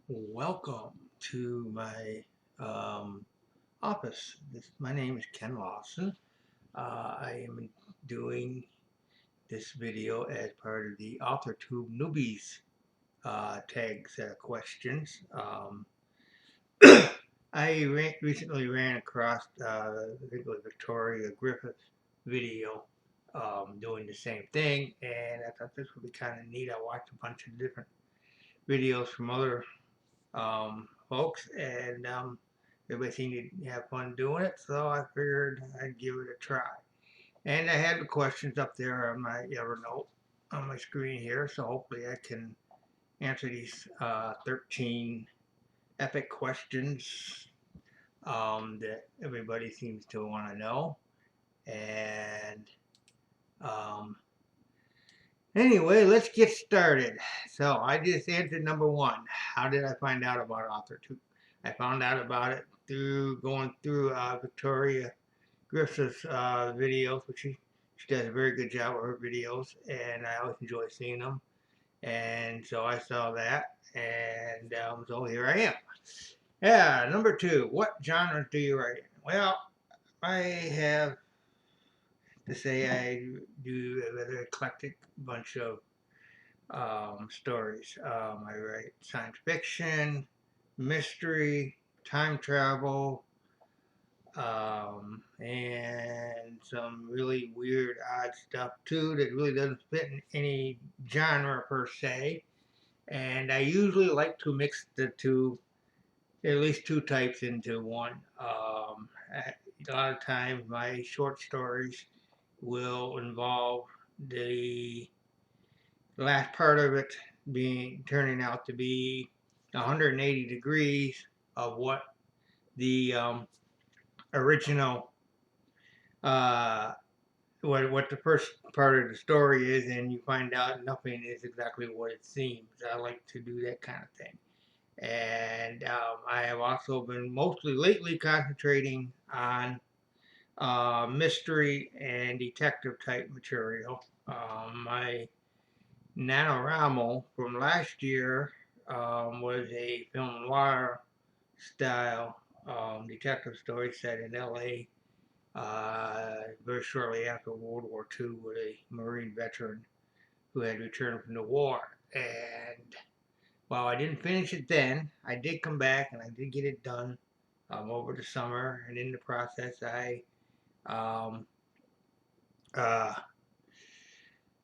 Welcome to my office. My name is Ken Lawson. I am doing this video as part of the AuthorTube Newbies tag set of questions. Recently ran across, I think it was Victoria Griffith's video doing the same thing, and I thought this would be kind of neat. I watched a bunch of different videos from other folks, and everybody seemed to have fun doing it, so I figured I'd give it a try. And I had the questions up there on my Evernote on my screen here, so hopefully I can answer these 13 epic questions that everybody seems to want to know. And um, anyway, let's get started. So I just answered number one. How did I find out about AuthorTube? I found out about it through going through Victoria Griffith's videos, which she does a very good job with her videos, and I always enjoy seeing them. And so I saw that, and so here I am. Yeah, number two. What genres do you write in? Well, I have to say I do a rather eclectic bunch of stories. I write science fiction, mystery, time travel, and some really weird, odd stuff too that really doesn't fit in any genre per se. And I usually like to mix the two, at least two types into one. A lot of times my short stories will involve the last part of it being turning out to be 180 degrees of what the original uh, what the first part of the story is, and you find out nothing is exactly what it seems. I like to do that kind of thing, and I have also been mostly lately concentrating on mystery and detective type material. My NaNoWriMo from last year was a film noir style detective story set in LA very shortly after World War II with a Marine veteran who had returned from the war. And while I didn't finish it then, I did come back and I did get it done over the summer. And in the process, I um, uh,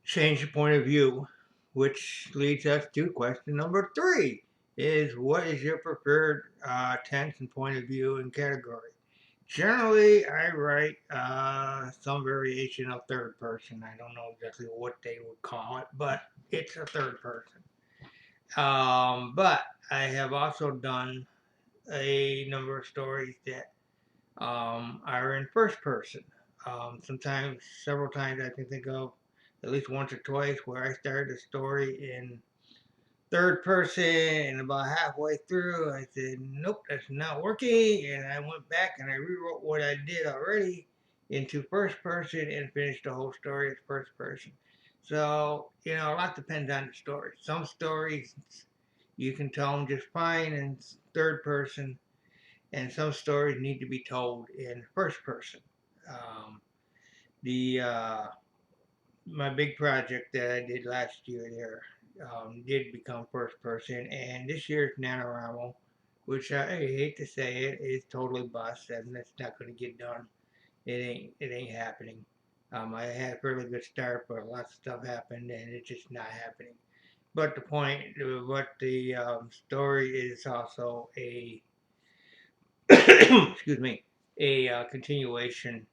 changed the point of view, which leads us to question number three is what is your preferred tense and point of view and category? Generally, I write some variation of third person. I don't know exactly what they would call it, but it's a third person. But I have also done a number of stories that are in first person. Sometimes, several times, I can think of at least once or twice where I started a story in third person, and about halfway through, I said, "Nope, that's not working." And I went back and I rewrote what I did already into first person and finished the whole story as first person. So, a lot depends on the story. Some stories you can tell them just fine in third person, and some stories need to be told in first person. Um, the My big project that I did last year there did become first person, and this year's NaNoWriMo, which I hate to say it, is totally bust, and it's not going to get done. It ain't happening. I had a fairly good start, but lots of stuff happened, and it's just not happening. But the story is also a excuse me, a continuation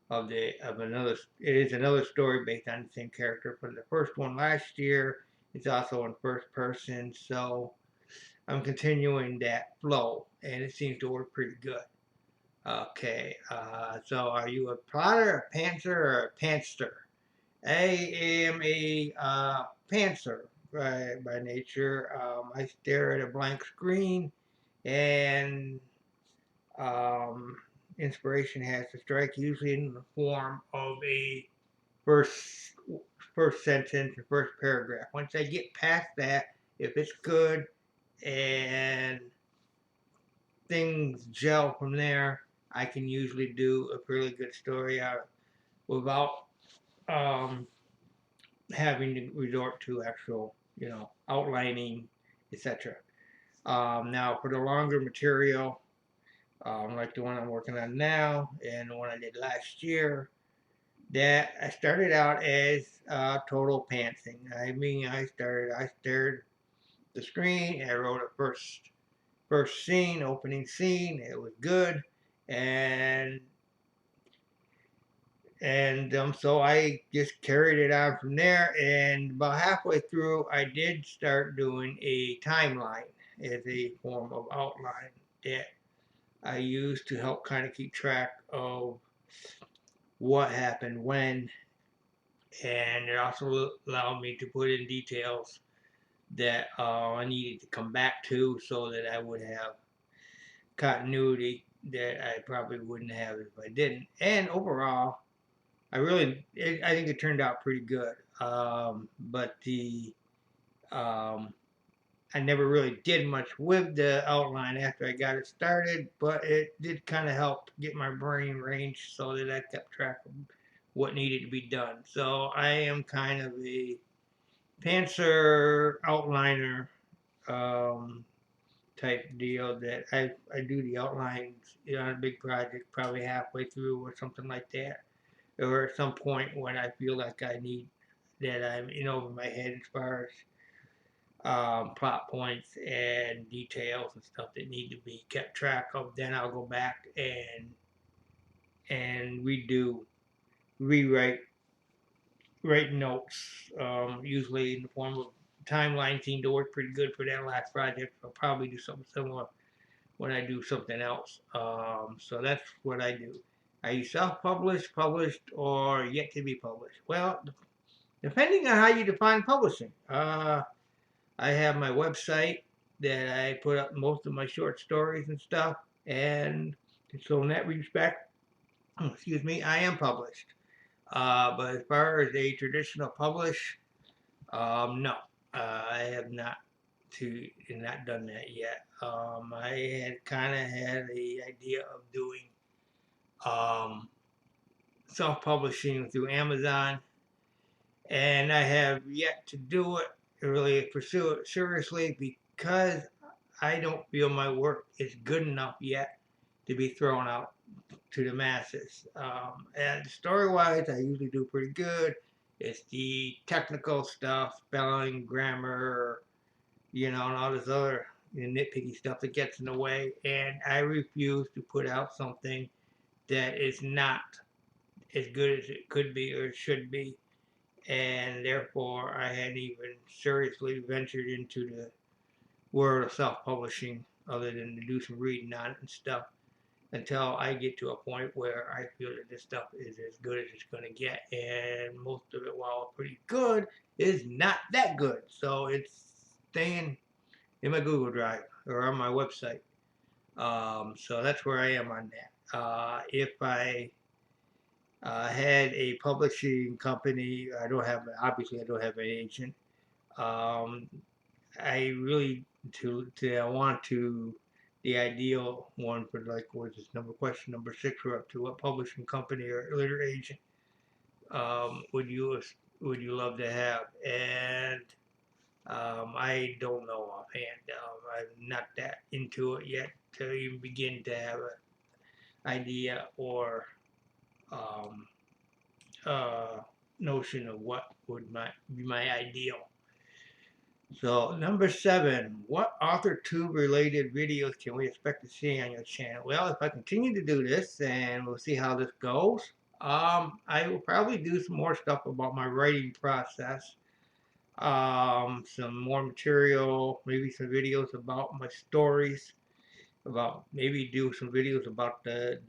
of another. It is another story based on the same character from the first one last year. It's also in first person, so I'm continuing that flow, and it seems to work pretty good. Okay, so are you a plotter, a pantser, or a pantster? I am a pantser by nature. I stare at a blank screen, and um, inspiration has to strike, usually in the form of a first first sentence or first paragraph. Once I get past that, if it's good and things gel from there, I can usually do a really good story out without um, having to resort to actual, outlining, etc. Now, for the longer material, like the one I'm working on now and the one I did last year, that I started out as total pantsing. I mean, I stared the screen. I wrote a first scene, opening scene. It was good, and so I just carried it on from there. And about halfway through, I did start doing a timeline as a form of outline that I use to help kind of keep track of what happened when, and it also allowed me to put in details that I needed to come back to so that I would have continuity that I probably wouldn't have if I didn't. And overall, I think it turned out pretty good. But um, I never really did much with the outline after I got it started, but it did kind of help get my brain range so that I kept track of what needed to be done. So I am kind of a pantser outliner um, type deal that I do the outlines on a big project probably halfway through or something like that, or at some point when I feel like I need that I'm in over my head as far as plot points and details and stuff that need to be kept track of. Then I'll go back and rewrite write notes, usually in the form of timeline. Seemed to work pretty good for that last project. I'll probably do something similar when I do something else. So that's what I do. Are you self-published, published, or yet to be published? Well, depending on how you define publishing. I have my website that I put up most of my short stories and stuff, and so in that respect, excuse me, I am published. But as far as a traditional publish, no, I have not done that yet. I had kind of had the idea of doing um, self-publishing through Amazon, and I have yet to do it, really pursue it seriously because I don't feel my work is good enough yet to be thrown out to the masses. And story-wise, I usually do pretty good. It's the technical stuff, spelling, grammar, and all this other nitpicky stuff that gets in the way. And I refuse to put out something that is not as good as it could be or should be. And therefore, I hadn't even seriously ventured into the world of self-publishing other than to do some reading on it and stuff until I get to a point where I feel that this stuff is as good as it's going to get. And most of it, while pretty good, is not that good. So it's staying in my Google Drive or on my website. So that's where I am on that. If I had a publishing company, obviously I don't have an agent. Um, I really I want to the ideal one for like what is this question number 6 we're up to, what publishing company or literary agent would you love to have? And I don't know offhand. I'm not that into it yet to even begin to have an idea or um, notion of what would be my ideal. So number 7, what AuthorTube related videos can we expect to see on your channel? Well, if I continue to do this, and we'll see how this goes, I will probably do some more stuff about my writing process. Some more material, maybe some videos about my stories, about maybe do some videos about the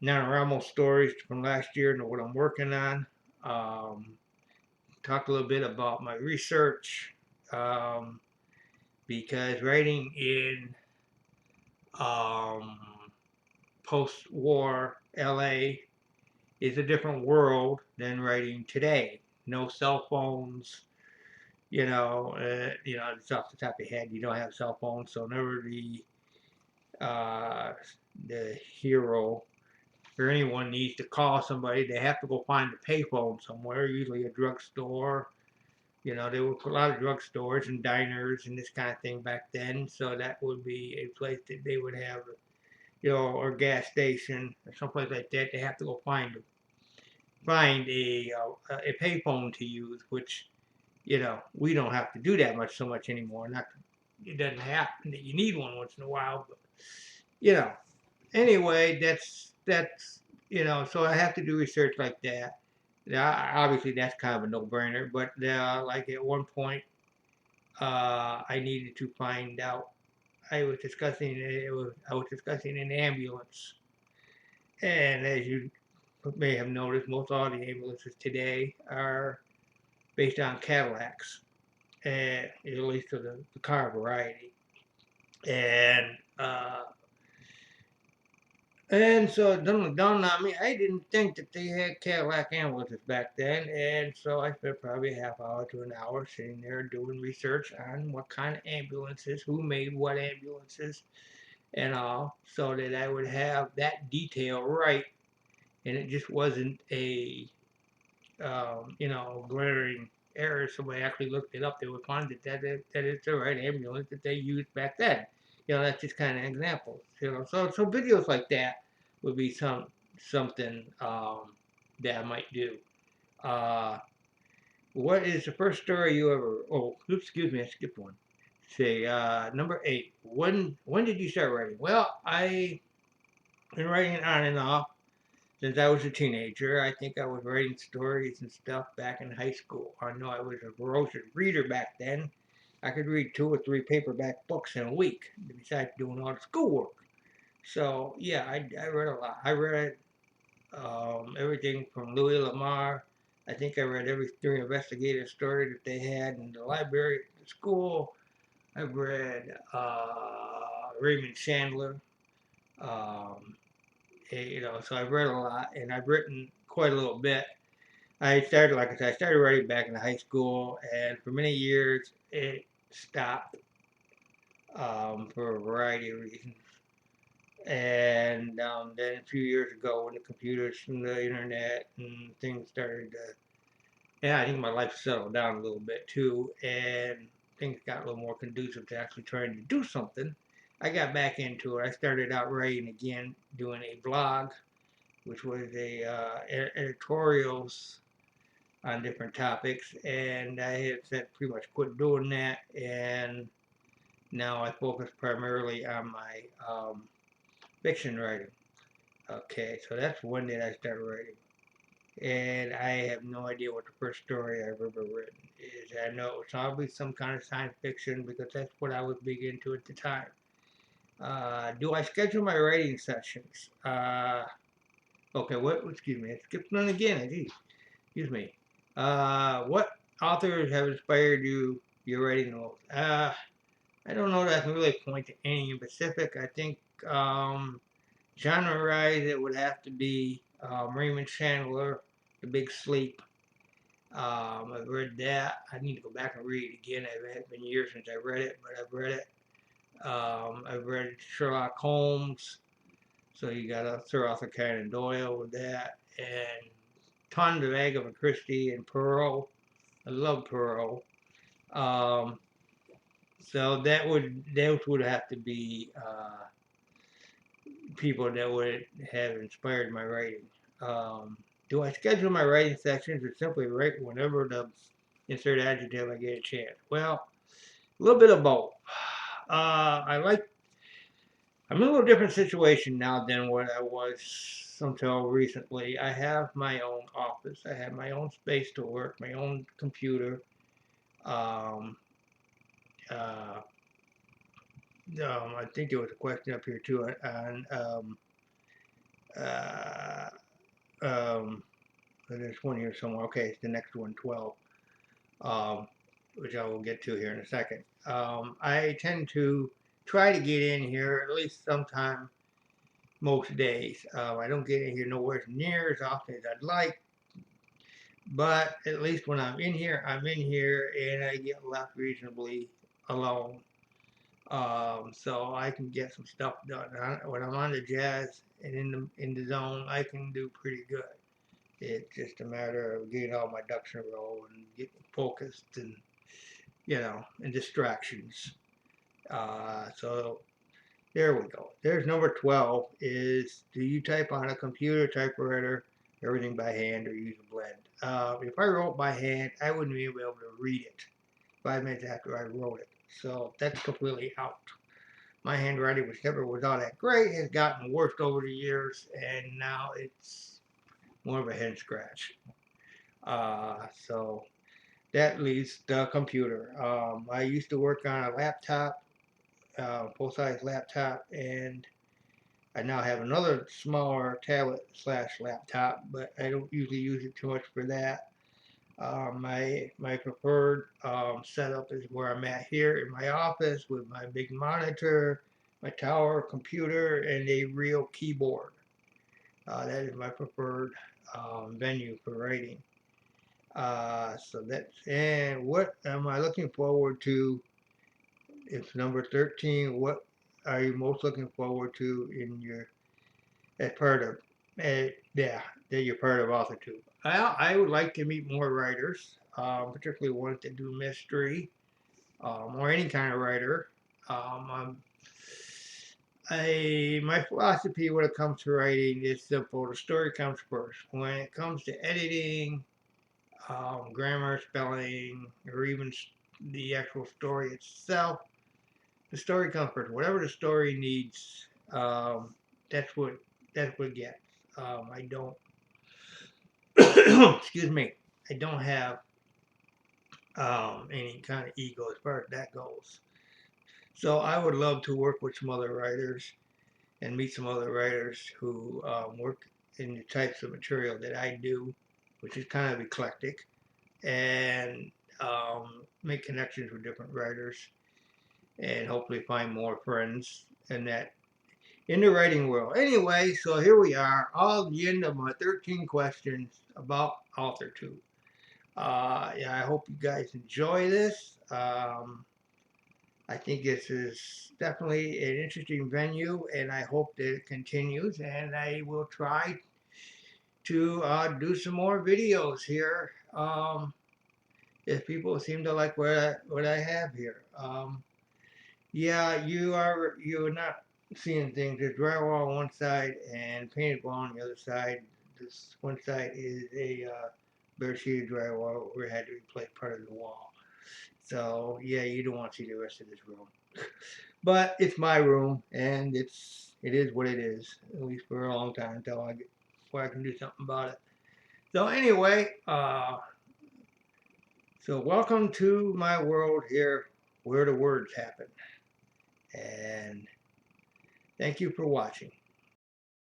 NaNoWriMo stories from last year and what I'm working on. Talk a little bit about my research, because writing in um, post-war LA is a different world than writing today. No cell phones, It's off the top of your head. You don't have a cell phone, so whenever uh, the hero or anyone needs to call somebody, they have to go find a payphone somewhere, usually a drugstore. There were a lot of drugstores and diners and this kind of thing back then, so that would be a place that they would have, or gas station or someplace like that. They have to go find a payphone to use, which we don't have to do that so much anymore. Not it doesn't happen that you need one once in a while, but you know. Anyway, that's so I have to do research like that. Yeah, obviously that's kind of a no-brainer, but like at one point, I needed to find out. I was discussing an ambulance, and as you may have noticed, most all the ambulances today are based on Cadillacs, and at least to the car variety. And so it dawned on me, I didn't think that they had Cadillac ambulances back then, and so I spent probably a half hour to an hour sitting there doing research on what kind of ambulances, who made what ambulances, and all, so that I would have that detail right, and it just wasn't a glaring error. Somebody actually looked it up. They would find that it's the right ambulance that they used back then. That's just kind of examples. So videos like that would be something that I might do. Uh, what is the first story you ever? Oh, oops, excuse me, I skipped one. Say number 8. When did you start writing? Well, I've been writing on and off since I was a teenager. I think I was writing stories and stuff back in high school. I know I was a ferocious reader back then. I could read 2 or 3 paperback books in a week, besides doing all the schoolwork. So yeah, I read a lot. I read everything from Louis Lamar. I think I read every 3 investigative story that they had in the library at the school. I've read Raymond Chandler. Um, so I've read a lot, and I've written quite a little bit. Like I said, I started writing back in high school, and for many years it stopped for a variety of reasons. And then a few years ago, when the computers and the internet and things started to, I think my life settled down a little bit too, and things got a little more conducive to actually trying to do something. I got back into it. I started out writing again, doing a blog, which was editorials on different topics, and I had said pretty much quit doing that, and now I focus primarily on my fiction writing. Okay, so that's one that I started writing, and I have no idea what the first story I've ever written is. I know it was probably some kind of science fiction because that's what I was big into at the time. Do I schedule my writing sessions? Okay, what? Excuse me, I skipped one again. Excuse me. What authors have inspired your writing the most? I don't know that I can really point to any in specific. I think genre-wise, it would have to be Raymond Chandler, The Big Sleep. I've read that. I need to go back and read it again. It's been years since I read it, but I've read it. I've read Sherlock Holmes. So you got Sir Arthur Conan Doyle with that, and tons of Agatha Christie and Pearl. I love Pearl. Um, so those would have to be people that would have inspired my writing. Do I schedule my writing sections or simply write whenever the insert adjective I get a chance? Well, a little bit of both. I'm in a little different situation now than what I was until recently. I have my own office. I have my own space to work, my own computer. Um, uh, I think there was a question up here too on uh, um, there's one here somewhere. Okay, it's the next one, 12, which I will get to here in a second. I tend to try to get in here at least sometime most days. I don't get in here nowhere near as often as I'd like, But at least when I'm in here, and I get left reasonably alone. So I can get some stuff done. When I'm on the jazz and in the zone, I can do pretty good. It's just a matter of getting all my ducks in a row and getting focused and and distractions. So there we go. There's number 12 is, do you type on a computer, typewriter, everything by hand, or use a blend? If I wrote by hand, I wouldn't be able to read it 5 minutes after I wrote it. So that's completely out. My handwriting, which never was all that great, has gotten worse over the years, and now it's more of a head scratch. So that leaves the computer. I used to work on a laptop, full-size laptop, and I now have another smaller tablet slash laptop, but I don't usually use it too much for that. My preferred setup is where I'm at here in my office with my big monitor, my tower computer, and a real keyboard. That is my preferred venue for writing. So that's, and what am I looking forward to? It's number 13. What are you most looking forward to in your, as part of, yeah, that you're part of AuthorTube? I would like to meet more writers, particularly ones that do mystery, or any kind of writer. My philosophy when it comes to writing is simple. The story comes first. When it comes to editing, grammar, spelling, or even the actual story itself, the story comes first. Whatever the story needs, that's what gets. I don't, excuse me, I don't have any kind of ego as far as that goes. So I would love to work with some other writers and meet some other writers who work in the types of material that I do, which is kind of eclectic, and make connections with different writers, and hopefully find more friends in the writing world. Anyway, so here we are, all the end of my 13 questions about AuthorTube. Yeah, I hope you guys enjoy this. I think this is definitely an interesting venue, and I hope that it continues. And I will try to do some more videos here if people seem to like what I have here. Yeah, you're not seeing things. There's drywall on one side and painted wall on the other side. This one side is a bare sheet of drywall where it had to replace part of the wall. So yeah, you don't want to see the rest of this room. But it's my room, and it is what it is. At least for a long time until before I can do something about it. So anyway, so welcome to my world here, where the words happen, and thank you for watching.